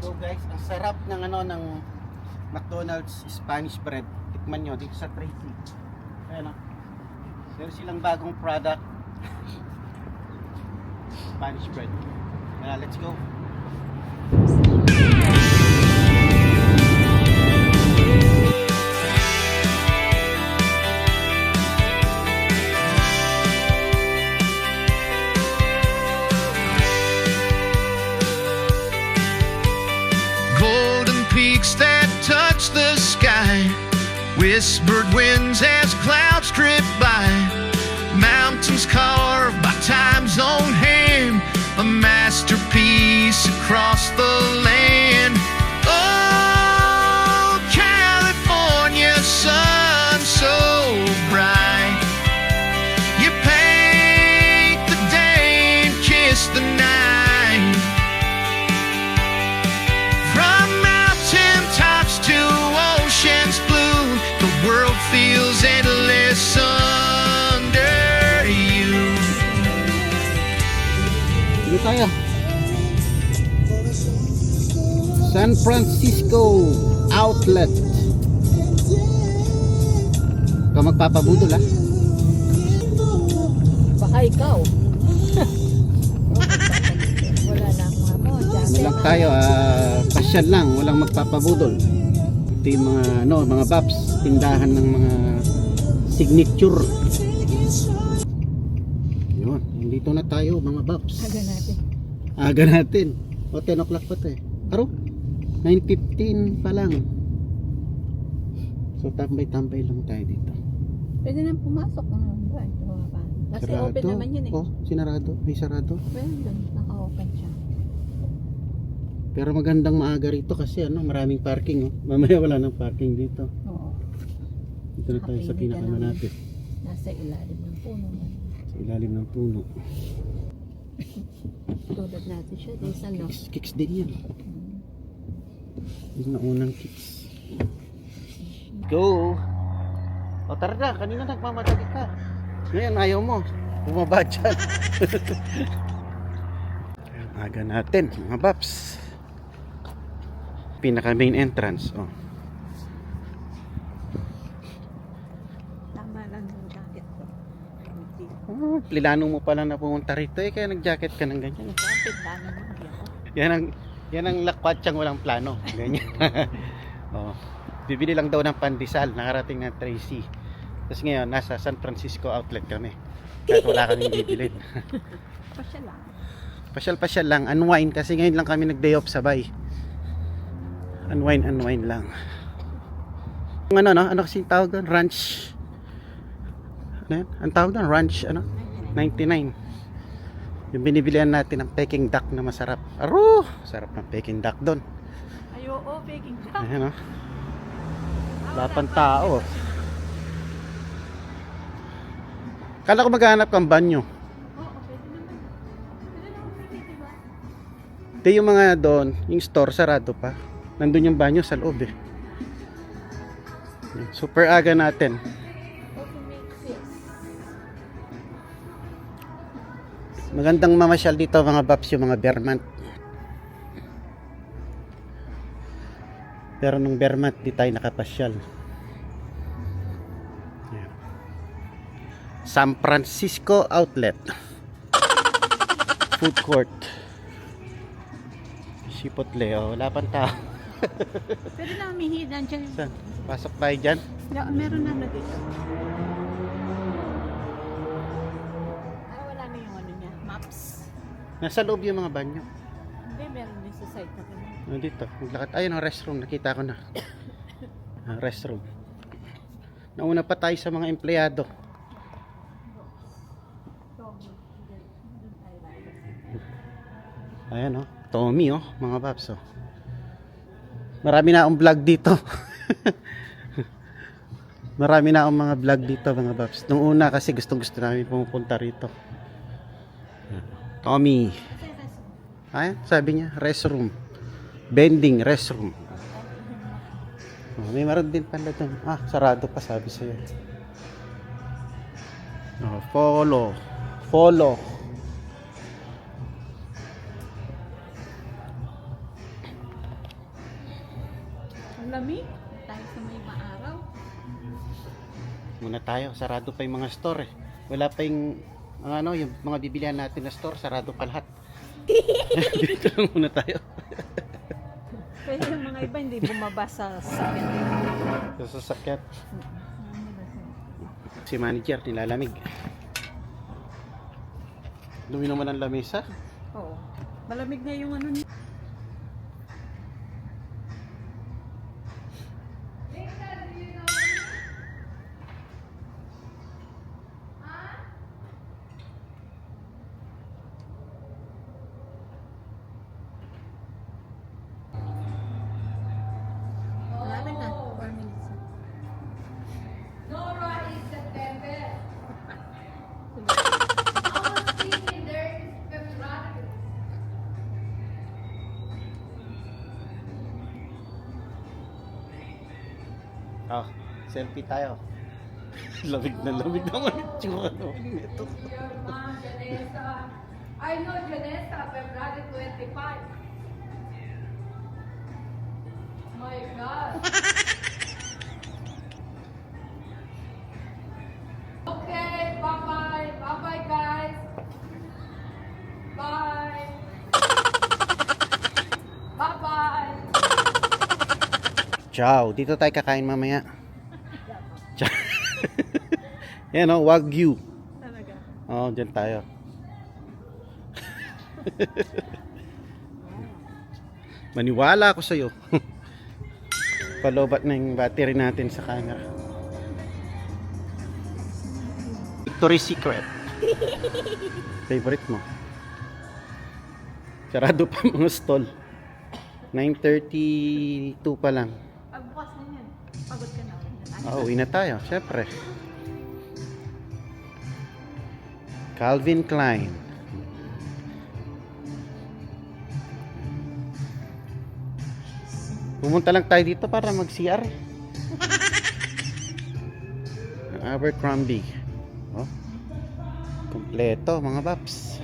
So guys, ang sarap ng ng McDonald's Spanish bread. Tikman nyo dito sa Tracy. Ayan o. Meron silang bagong product. Spanish bread. Let's go. Peaks that touch the sky, whispered winds as clouds drift by, mountains carved by time's own hand, a masterpiece across the land. Oh, California sun so bright, you paint the day and kiss the night. To ocean's blue, the world feels endless under you. Dito tayo. San Francisco Outlet. Ikaw magpapabudol ha? Baka ikaw. Wala na akong hamon. Walang tayo, pasyal lang, walang magpapabudol. Ito yung mga babs, tindahan ng mga signature. Yun, dito na tayo mga babs. Aga natin. O 10 o'clock pa tayo. Aro, 9:15 pa lang. So tambay-tambay lang tayo dito. Pwede nang pumasok ng ba? Kasi Sarado. open naman yun eh. Oh, sinarado. May sarado. Well, naka-open siya. Pero magandang maaga rito kasi maraming parking. Mamaya wala nang parking dito. Oo. Dito na tayo sa pinakamalapit. Nasa ilalim ng puno. Sa ilalim ng puno. Tulad natin siya. There's ano. Kicks din yan. Yung naunang kicks. Go! O tara na, kanina nagmamadali ka. Ngayon ayaw mo. Bumaba dyan. Aga natin mga paps. Pinaka main entrance. Oh. Tama lang yung jacket ko. Oh, plano mo pala na pumunta rito kaya nag-jacket ka ng ganyan. Jacket plano mo. Yan ang lakwatsang walang plano. Ganyan. Oh. Bibili lang daw ng pandesal. Nakarating na Tracy. Tapos ngayon nasa San Francisco Outlet kami. Kahit wala kaming bibili. Pasya lang. Pasyal lang, unwind kasi ngayon lang kami nag-day off sabay. Unwind lang. Yung ano kasi tawag doon? Ranch. Ano yan? Ang tawag doon? Ranch, 99. Yung binibilihan natin ng Peking duck na masarap. Aro! Sarap ng Peking duck doon. Ay, oo, baking duck. Ayan Wala pang tao. Kala ko maghanap kang banyo. Hindi yung mga doon, yung store sarado pa. Nandun yung banyo sa loob eh. Super aga natin. Magandang mamasyal dito mga baps yung mga Vermont. Pero nung Vermont di tayo nakapasyal. San Francisco Outlet. Food court. Chipotle, wala pang tao. Pwede na umihi dyan. Saan? Pasok tayo dyan? Meron na dito. Wala na yung ano niya, maps. Nasa loob yung mga banyo. Hindi, meron din sa site na kami. Dito, maglakad. Ayun ang restroom, nakita ko na. Restroom. Nauna pa tayo sa mga empleyado. Ayan Tommy mga paps Marami na akong vlog dito. Marami na akong mga vlog dito mga paps. Nung una kasi gusto namin pumupunta rito. Tommy. Ayan, sabi niya, restroom. Bending restroom. May meron din pala doon. Sarado pa sabi sa'yo. Follow. Ang lamig. Dahil sa may maaraw. Muna tayo, sarado pa yung mga store eh. Wala pa yung yung mga bibilihan natin na store, sarado pa lahat. Dito lang muna tayo. Kaya yung mga iba hindi bumaba sa sakyan. Sa sasakyan. Si manager nilalamig. Dumi naman ang lamesa. Oo. Malamig na yung ano niya. Wala na. 4 minutes. Nora is September. Our thing there is February. Oh, selfie tayo. Lamig na lamig naman yung tsura naman ito. Your mom, Janessa. I know Janessa, February 25. My God. Okay, bye-bye. Bye-bye, guys. Bye. Bye-bye. Ciao, dito tayo kakain mamaya. Ciao. Yan o, Wagyu. Talaga. Oo, dyan tayo. Maniwala ako sa'yo. Palobat na yung battery natin sa camera. Victoria's Secret. Favorite mo. Sarado pa mga stall. 9:32 pa lang. Pagbukas na yan. Pagod ka na. Uwi na tayo, syempre. Calvin Klein. Pumunta lang tayo dito para mag-CR. Abercrombie. Oh. Kompleto mga paps.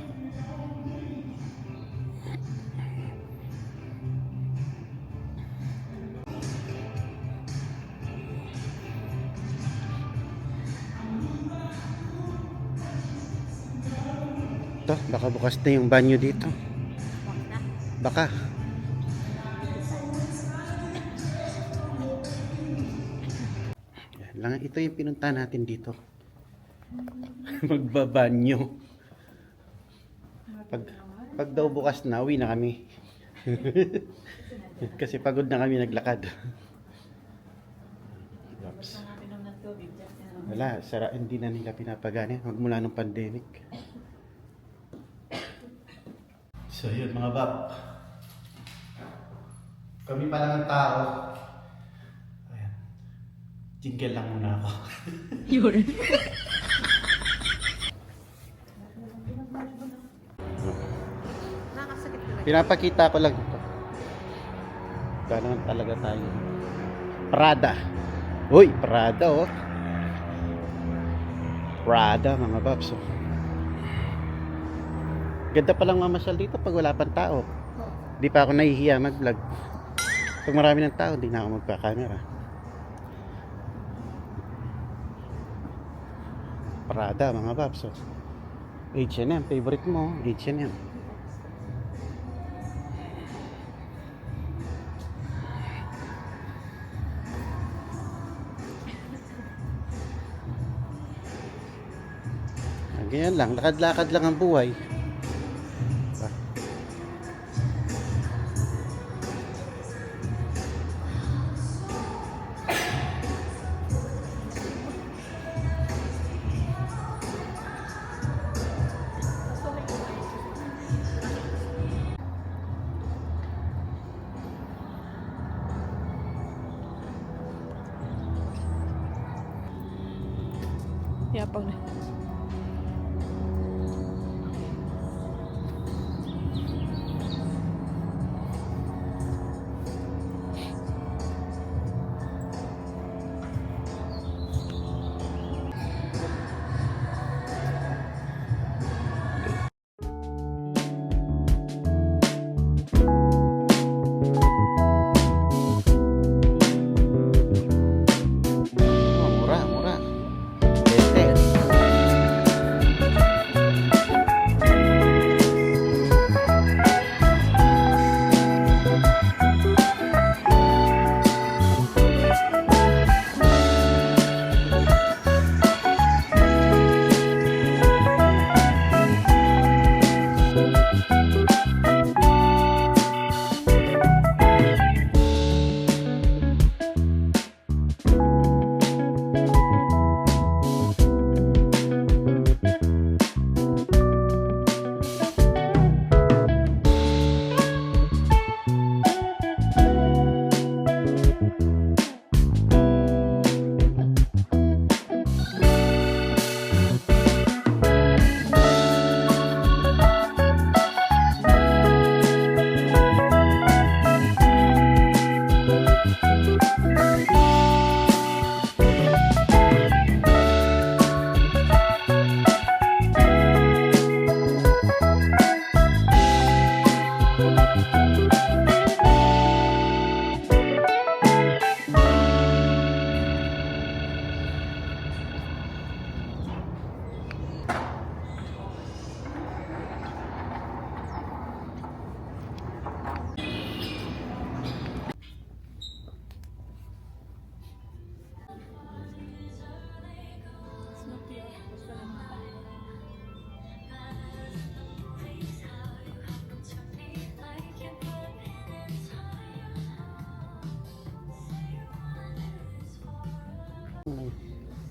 Ito, baka bukas na yung banyo dito. Baka. Yan lang, ito yung pinunta natin dito. Magbabanyo. Pag daw bukas na, uwi na kami. Kasi pagod na kami naglakad. Oops. Wala, hindi na nila pinapagana magmula ng pandemic. So yun mga bab. Kami pa lang ang tao. Ayan. Jingle lang muna ako. Yun. Nakakasakit talaga. Pinapakita ko lang ito. Gano'n talaga tayo. Prada. Uy, Prada oh. Prada mga babs oh. Ganda palang mamasyal dito pag wala pang tao. Di pa ako nahihiya mag-vlog. Pag marami ng tao, di na ako magpa-camera. Prada mga babs oh. H&M, favorite mo, H&M. Ganyan lang, lakad-lakad lang ang buhay. Yapang na.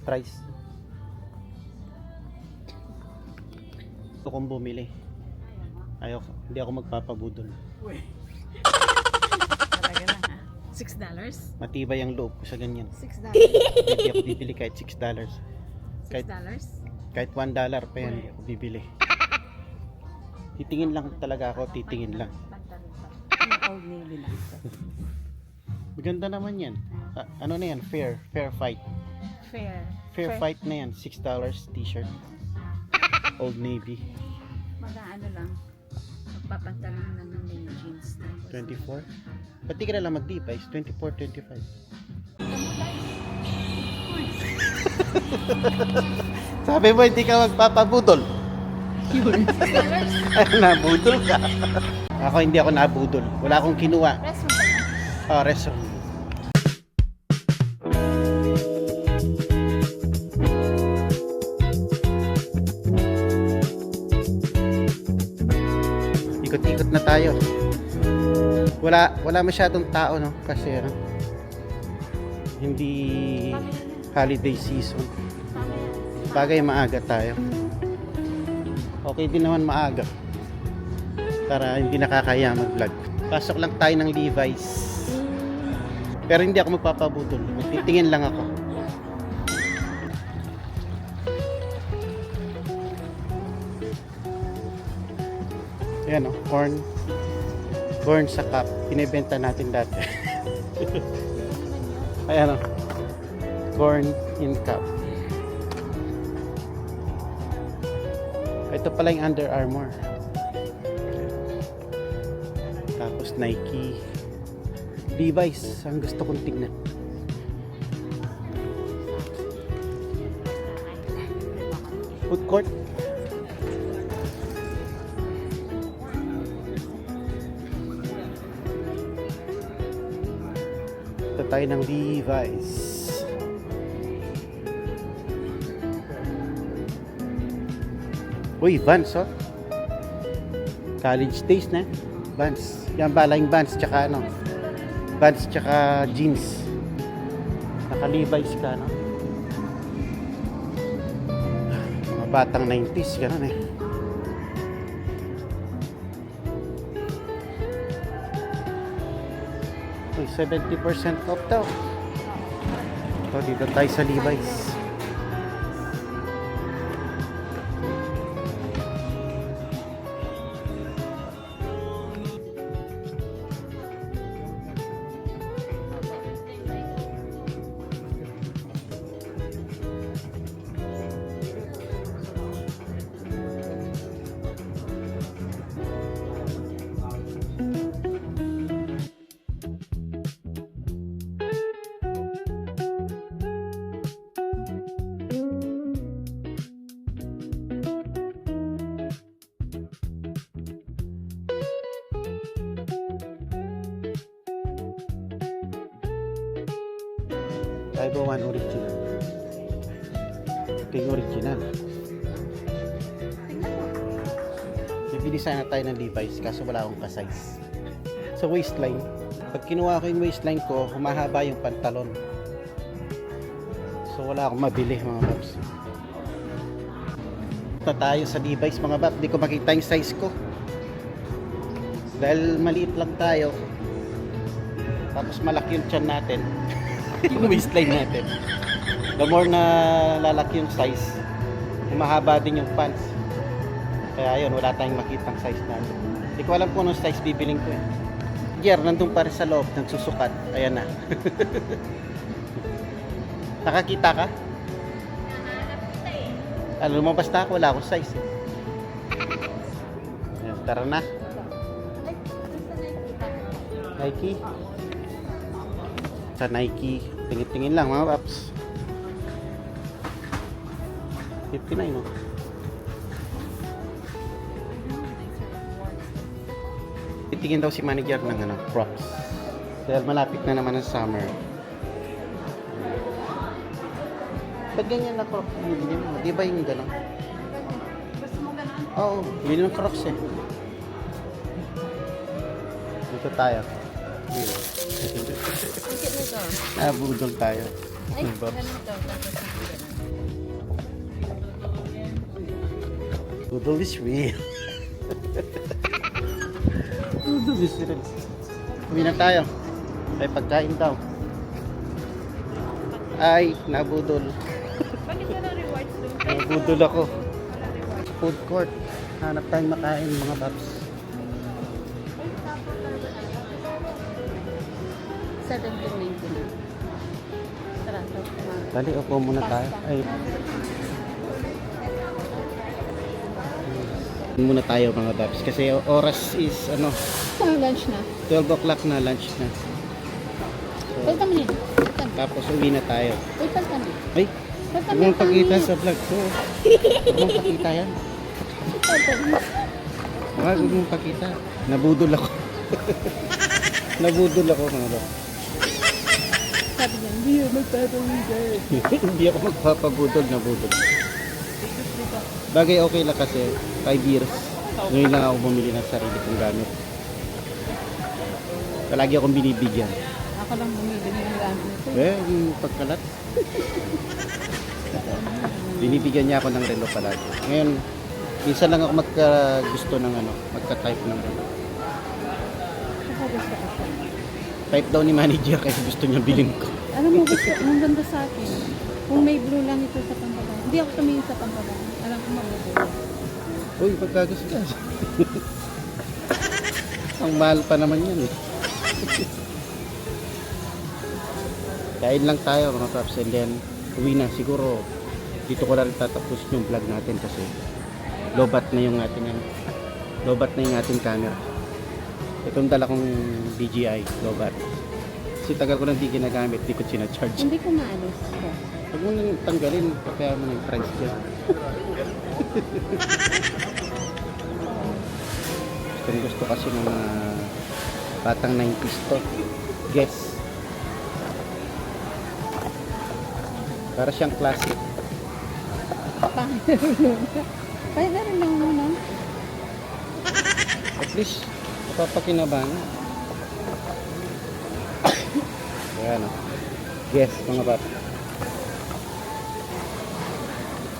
Price. Gusto kong bumili. Ayoko. Hindi ako magpapabudol. Talaga lang ha. $6? Matibay ang loob ko sa ganyan. $6? Hindi ako bibili kahit $6. Kahit, $6? kahit $1 pa yan, hindi ako bibili. Titingin lang talaga ako, titingin lang. Old Navy lang. Maganda naman yan. Ano na yan? Fair fight. Fair fight na yan. $6 t-shirt. Old Navy. Mag-ano lang. Magpapantalan lang ng mini jeans. 24. Pati ka na lang mag-Levi's. 24, 25. Sabi mo hindi ka magpapabudol. Yun. Ay, nabudol ka. Ako hindi ako nabudol. Wala akong kinuha. Rest mo ba yan? Restaurant. Ikot-ikot na tayo. Wala masyadong tao, no? Kasi hindi holiday season. Bagay maaga tayo. Okay din naman maaga. Para hindi nakakaya mag-vlog. Pasok lang tayo ng Levi's. Pero hindi ako magpapabudol. Magtitingin lang ako. Ayan o, corn. Corn sa cup. Pinibenta natin dati. Ayan o. Corn in cup. Ito pala yung Under Armour. Tapos Nike. Levi's. Ang gusto kong tignan. Food court. Ito tayo ng Levi's. Uy, Vans oh. College days na. Vans. Yan balang Vans tsaka ano. Vans tsaka jeans. Naka-Levi's ka, no? Mga batang 90s, gano'n eh. Uy, 70% off daw. So, dito tayo sa Levi's. Taibo 1 original. Ito yung original. Bibili sana tayo ng Levi's kaso wala akong ka-size. Sa waistline, pag kinuha ko yung waistline ko, humahaba yung pantalon. So wala akong mabili mga babs. Punta tayo sa Levi's mga babs, di ko makita yung size ko. Dahil maliit lang tayo. Tapos malaki yung tiyan natin. Yung waistline natin. The more na lalaki yung size, humahaba din yung pants. Kaya yun, wala tayong makitang size natin. Hindi ko alam kung anong size bibiling ko eh. Jer, nandun pa rin sa loob, nagsusukat. Ayan na. Nakakita ka? Lumabas na ako, wala akong size eh. Ayan, tara na. Nike. Sa Nike. Tingin-tingin lang mga paps. 59 no? Titingin daw si manager ng ano, props. Dahil malapit na naman ang summer. Ba't ganyan na crocs binili mo? Di ba yung gano'n? Gusto mo ganun? Oo, binili ng crocs eh. Dito tayo. Bakit nito? Budol tayo. Ay, Box. ganito. Budol is real. Budol is real. Uwi na tayo. May pagkain daw. Ay, nabudol. Bakit wala rewards doon? Nabudol ako. Food court. Hanap tayong makain mga paps. 17.99. Sarap. Dali, upo muna tayo. Ay. Muna tayo mga paps. Kasi oras is ano, Lunch na. 12 o'clock na, lunch na. Palta mo nito. Tapos uwi na tayo. Uy, palta mo. Ay, Palta huwag mong pakita sa vlog ko. Huwag mong pakita yan. Palta mo. Huwag mong pakita. Nabudol ako. Nabudol ako mga paps. Sabi niya, hindi yun magpapawigay. Hindi ako magpapabudol na budol. Bagay okay lang kasi 5 years. Ngayon lang ako bumili ng sarili kong gamit. Palagi akong binibigyan. Ako lang bumili ng gamit nito. Yung pagkalat. Binibigyan niya ako ng relo palagi. Ngayon, minsan lang ako magkagusto ng ano, magka-type ng relo. Ako gusto ko siya. Type daw ni manager kasi gusto niya bilhin ko. Alam mo, gusto, ang ganda sa akin. Kung may blue lang ito sa pampabay. Hindi ako tumingin sa pampabay. Alam ko mabubuhay. Uy, pagkagusto ka. Ang mahal pa naman yan eh. Kain lang tayo mga paps and then uwi na. Siguro dito ko lang tatapos yung vlog natin kasi lobat na yung ating ano, lobat na yung ating camera. Itong dala kong DJI lobat. Kasi tagal ko nang di ginagamit, di ko sinacharge. Hindi ko maalis. Huwag mo nang tanggalin, kaya mo ng price dyan. Gusto kasi ng mga batang 90s to. Guess. Para siyang classic. Kaya na rin lang muna. At least, napapakinabangan. Ayan o. Guess, mga bata.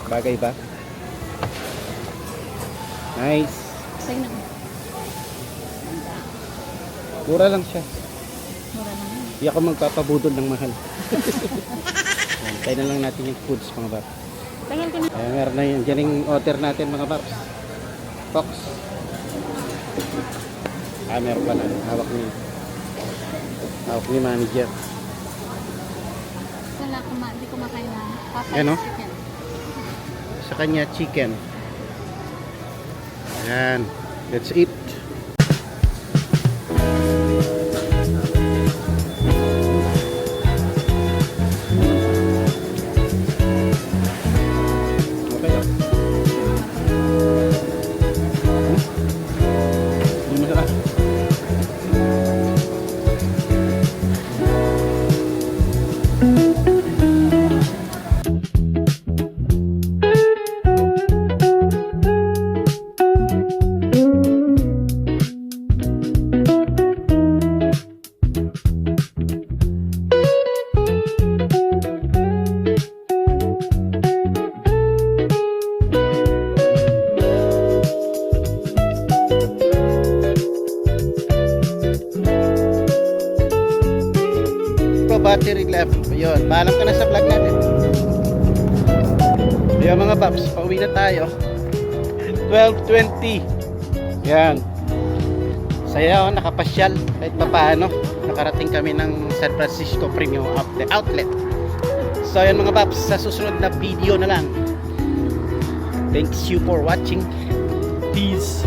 Bagay ba? Nice. Sa'yo na. Mura lang siya. Mura lang. Hindi ako magpapabudol ng mahal. Ayan, tayo na lang natin yung foods mga paps. Tagal ko na. Ayan, meron na yun. Diyan yung order natin mga paps. Fox. Meron pa na. Hawak ni manager. Wala ko hindi ko makain na. Ano? Chicken. Sa kanya chicken. Ayan. Let's eat. Okay ah. Hindi masarap. Battery left. Ayun, paalam ka na sa vlog natin. Ayun mga paps, pauwi na tayo. 12:20. Yan. Saya ako, nakapasyal. Kahit pa paano, nakarating kami ng San Francisco Premium Outlet. So ayun mga paps, sa susunod na video na lang. Thanks you for watching. Peace.